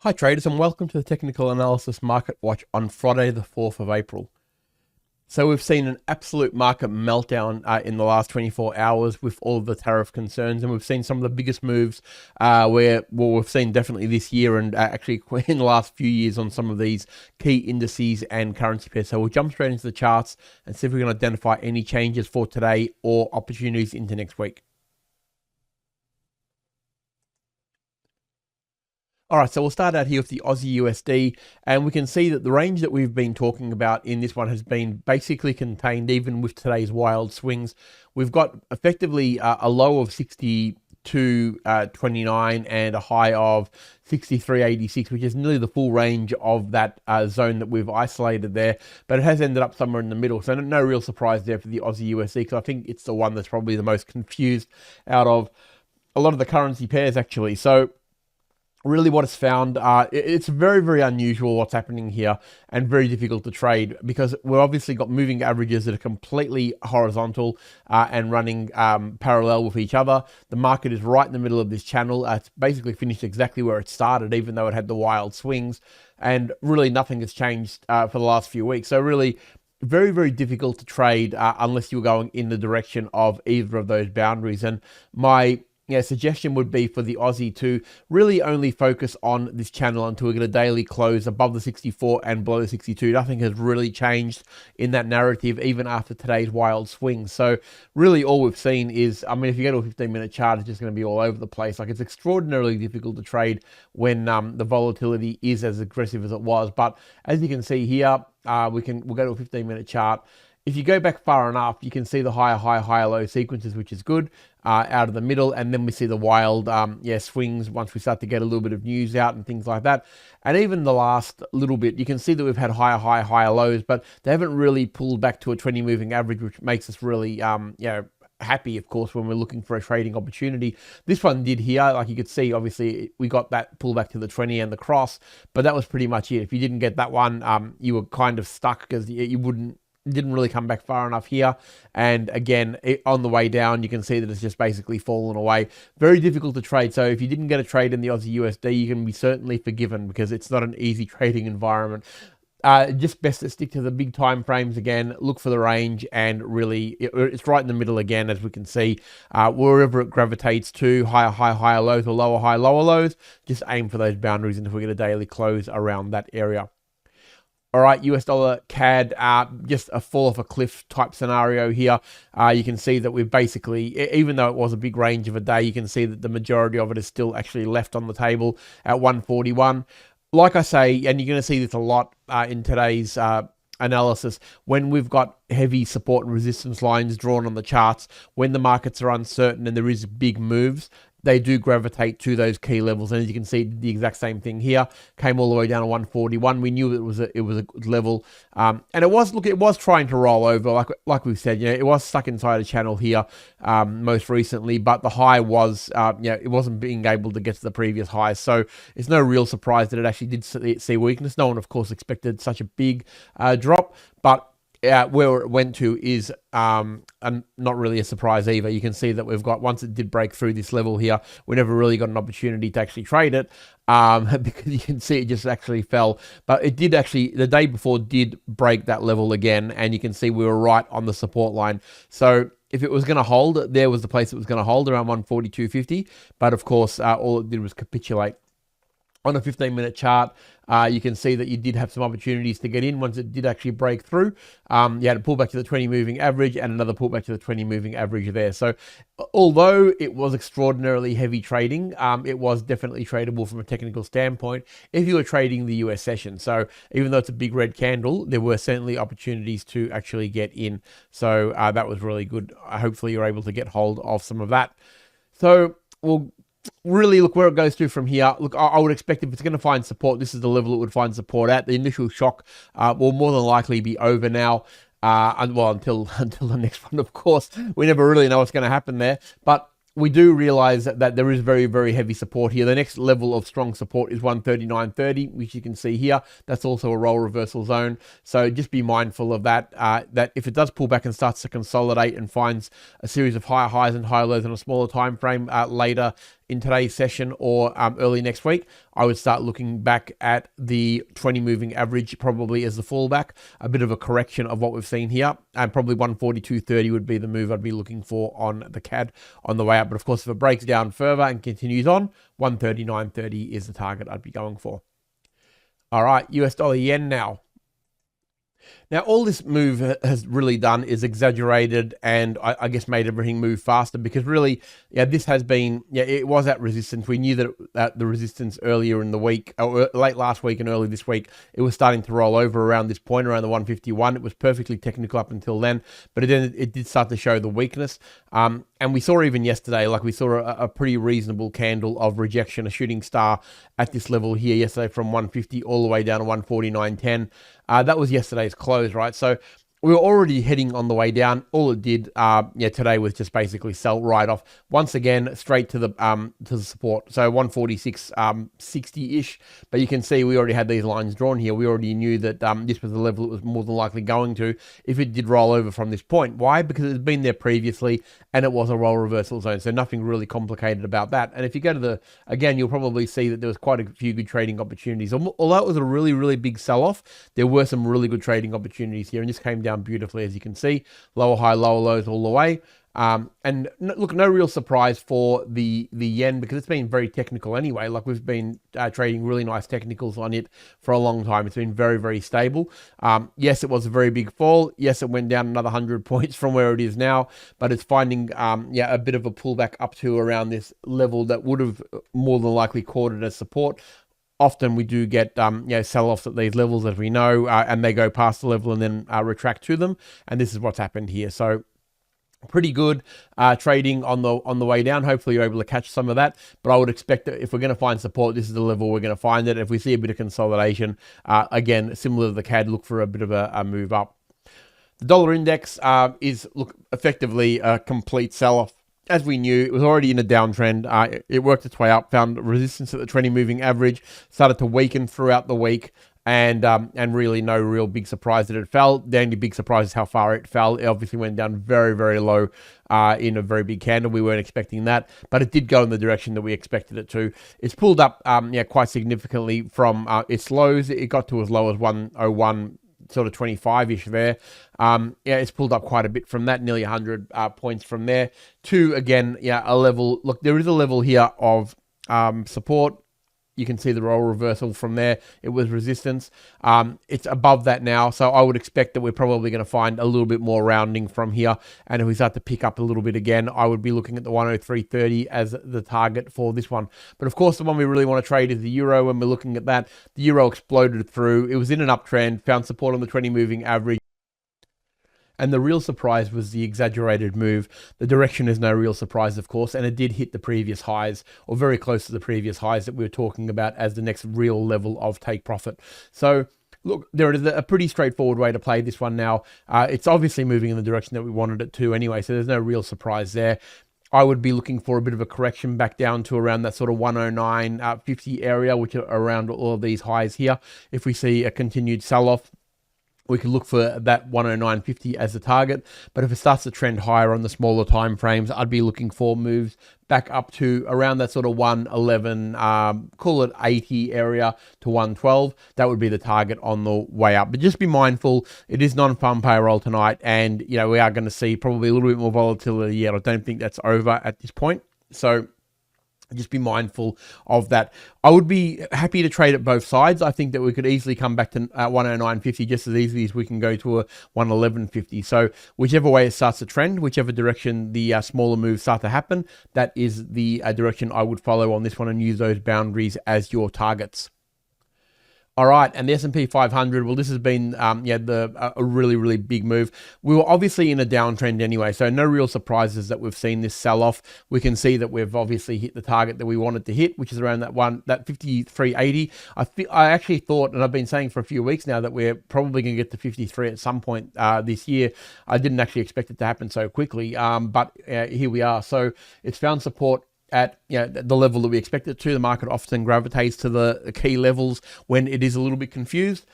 Hi traders, and welcome to the Technical Analysis Market Watch on Friday the 4th of April. So we've seen an absolute market meltdown in the last 24 hours with all of the tariff concerns, and we've seen some of the biggest moves we've seen definitely this year and actually in the last few years on some of these key indices and currency pairs. So we'll jump straight into the charts and see if we can identify any changes for today or opportunities into next week. All right, so we'll start out here with the Aussie USD, and we can see that the range that we've been talking about in this one has been basically contained even with today's wild swings. We've got effectively a low of 62.29 and a high of 63.86, which is nearly the full range of that zone that we've isolated there, but it has ended up somewhere in the middle. So no real surprise there for the Aussie USD, because I think it's the one that's probably the most confused out of a lot of the currency pairs actually. So really what it's found, it's very, very unusual what's happening here and very difficult to trade, because we've obviously got moving averages that are completely horizontal and running parallel with each other. The market is right in the middle of this channel. It's basically finished exactly where it started, even though it had the wild swings, and really nothing has changed for the last few weeks. So really very, very difficult to trade unless you're going in the direction of either of those boundaries. And my suggestion would be for the Aussie to really only focus on this channel until we get a daily close above the 64 and below the 62. Nothing has really changed in that narrative, even after today's wild swings. So really all we've seen is, I mean, if you go to a 15-minute chart, it's just going to be all over the place. Like, it's extraordinarily difficult to trade when the volatility is as aggressive as it was. But as you can see here, we'll go to a 15-minute chart. If you go back far enough, you can see the higher high, higher low sequences, which is good, out of the middle. And then we see the wild swings once we start to get a little bit of news out and things like that. And even the last little bit, you can see that we've had higher high, higher lows, but they haven't really pulled back to a 20 moving average, which makes us really, happy, of course, when we're looking for a trading opportunity. This one did here. Like you could see, obviously, we got that pullback to the 20 and the cross, but that was pretty much it. If you didn't get that one, you were kind of stuck, because you didn't really come back far enough here. And again, on the way down, you can see that it's just basically fallen away. Very difficult to trade. So if you didn't get a trade in the Aussie USD, you can be certainly forgiven, because it's not an easy trading environment. Just best to stick to the big time frames again, look for the range, and really it's right in the middle again, as we can see. Wherever it gravitates to, higher high, higher lows, or lower high, lower lows, just aim for those boundaries, and if we get a daily close around that area. All right, US dollar CAD, just a fall off a cliff type scenario here. You can see that we've basically, even though it was a big range of a day, you can see that the majority of it is still actually left on the table at 141. Like I say, and you're going to see this a lot in today's analysis, when we've got heavy support and resistance lines drawn on the charts, when the markets are uncertain and there is big moves, they do gravitate to those key levels. And as you can see, the exact same thing here, came all the way down to 141. We knew it was a good level, and it was trying to roll over, like we've said. It was stuck inside a channel here most recently, but the high was it wasn't being able to get to the previous highs. So it's no real surprise that it actually did see weakness. No one, of course, expected such a big drop, but where it went to is not really a surprise either. You can see that we've got, once it did break through this level here, we never really got an opportunity to actually trade it, because you can see it just actually fell. But it did actually, the day before, did break that level again, and you can see we were right on the support line. So if it was going to hold, there was the place it was going to hold, around 142.50. But of course, all it did was capitulate. On a 15-minute chart, you can see that you did have some opportunities to get in once it did actually break through. You had a pullback to the 20 moving average and another pullback to the 20 moving average there. So although it was extraordinarily heavy trading, it was definitely tradable from a technical standpoint if you were trading the US session. So even though it's a big red candle, there were certainly opportunities to actually get in. So that was really good. Hopefully you're able to get hold of some of that. So we'll really look where it goes to from here. Look, I would expect if it's going to find support, this is the level it would find support at. The initial shock will more than likely be over now. Until the next one, of course. We never really know what's going to happen there. But we do realize that there is very, very heavy support here. The next level of strong support is 139.30, which you can see here. That's also a roll reversal zone. So just be mindful of that, that if it does pull back and starts to consolidate and finds a series of higher highs and higher lows on a smaller time frame later in today's session or early next week, I would start looking back at the 20 moving average probably as the fallback, a bit of a correction of what we've seen here, and probably 142.30 would be the move I'd be looking for on the CAD on the way up. But of course, if it breaks down further and continues on, 139.30 is the target I'd be going for. All right, US dollar yen now. Now, all this move has really done is exaggerated and I guess made everything move faster, because really, yeah, this has been, yeah, it was at resistance. We knew that the resistance earlier in the week, or late last week and early this week, it was starting to roll over around this point, around the 151. It was perfectly technical up until then, but then it did start to show the weakness. And we saw even yesterday, like we saw a pretty reasonable candle of rejection, a shooting star at this level here yesterday from 150 all the way down to 149.10. That was yesterday's close, right? So we were already heading on the way down. All it did, today was just basically sell right off once again, straight to the support. So 146.60-ish. But you can see we already had these lines drawn here. We already knew that this was the level it was more than likely going to if it did roll over from this point. Why? Because it's been there previously and it was a roll reversal zone. So nothing really complicated about that. And if you go to again, you'll probably see that there was quite a few good trading opportunities. Although it was a really, really big sell-off, there were some really good trading opportunities here. And this came down beautifully, as you can see, lower high, lower lows all the way. And look, no real surprise for the yen, because it's been very technical anyway. Like we've been trading really nice technicals on it for a long time. It's been very, very stable. Yes, it was a very big fall. Yes, it went down another 100 points from where it is now, but it's finding a bit of a pullback up to around this level that would have more than likely caught it as support. Often we do get sell-offs at these levels, as we know, and they go past the level and then retract to them. And this is what's happened here. So pretty good trading on the way down. Hopefully you're able to catch some of that. But I would expect that if we're going to find support, this is the level we're going to find it. If we see a bit of consolidation, again, similar to the CAD, look for a bit of a move up. The dollar index is effectively a complete sell-off. As we knew, it was already in a downtrend. It worked its way up, found resistance at the 20 moving average, started to weaken throughout the week, and really no real big surprise that it fell. The only big surprise is how far it fell. It obviously went down very, very low in a very big candle. We weren't expecting that, but it did go in the direction that we expected it to. It's pulled up quite significantly from its lows. It got to as low as 101. Sort of 25-ish there. It's pulled up quite a bit from that, nearly 100 points from there to, again, a level. Look, there is a level here of support. You can see the roll reversal from there. It was resistance. It's above that now, so I would expect that we're probably going to find a little bit more rounding from here. And if we start to pick up a little bit again, I would be looking at the 103.30 as the target for this one. But of course, the one we really want to trade is the euro. When we're looking at that, the euro exploded through. It was in an uptrend, found support on the 20 moving average. And the real surprise was the exaggerated move. The direction is no real surprise, of course, and it did hit the previous highs, or very close to the previous highs that we were talking about as the next real level of take profit. So look, there is a pretty straightforward way to play this one now. It's obviously moving in the direction that we wanted it to anyway, so there's no real surprise there. I would be looking for a bit of a correction back down to around that sort of 109.50 area, which are around all of these highs here. If we see a continued sell-off, we could look for that 109.50 as the target. But if it starts to trend higher on the smaller time frames, I'd be looking for moves back up to around that sort of 111, call it 80 area to 112. That would be the target on the way up. But just be mindful, it is non-farm payroll tonight, and we are going to see probably a little bit more volatility yet. I don't think that's over at this point. So just be mindful of that. I would be happy to trade at both sides. I think that we could easily come back to 109.50 just as easily as we can go to a 111.50. So whichever way it starts to trend, whichever direction the smaller moves start to happen, that is the direction I would follow on this one and use those boundaries as your targets. All right, and the S&P 500, well, this has been a really, really big move. We were obviously in a downtrend anyway, so no real surprises that we've seen this sell-off. We can see that we've obviously hit the target that we wanted to hit, which is around that 53.80. I actually thought, and I've been saying for a few weeks now, that we're probably going to get to 53 at some point this year. I didn't actually expect it to happen so quickly, but here we are. So it's found support at the level that we expect it to. The market often gravitates to the key levels when it is a little bit confused.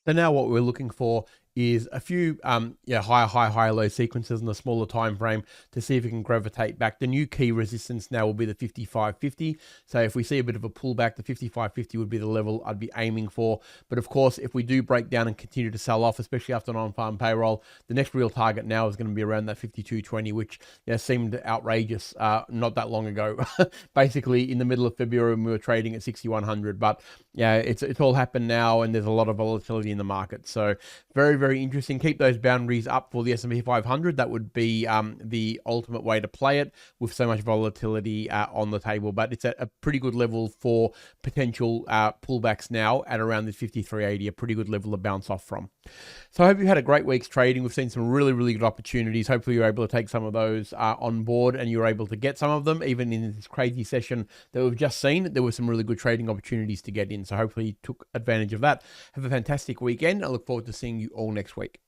So now what we're looking for is a few high low sequences in the smaller time frame to see if it can gravitate back. The new key resistance now will be the 55.50. So if we see a bit of a pullback, the 55.50 would be the level I'd be aiming for. But of course, if we do break down and continue to sell off, especially after non-farm payroll, the next real target now is going to be around that 52.20, which seemed outrageous not that long ago. Basically in the middle of February when we were trading at 6,100. But yeah, it's all happened now, and there's a lot of volatility in the market. So very, very interesting. Keep those boundaries up for the S&P 500. That would be the ultimate way to play it with so much volatility on the table. But it's a pretty good level for potential pullbacks now at around the 53.80, a pretty good level to bounce off from. So I hope you had a great week's trading. We've seen some really, really good opportunities. Hopefully you're able to take some of those on board, and you're able to get some of them. Even in this crazy session that we've just seen, there were some really good trading opportunities to get in. So hopefully you took advantage of that. Have a fantastic weekend. I look forward to seeing you all next week.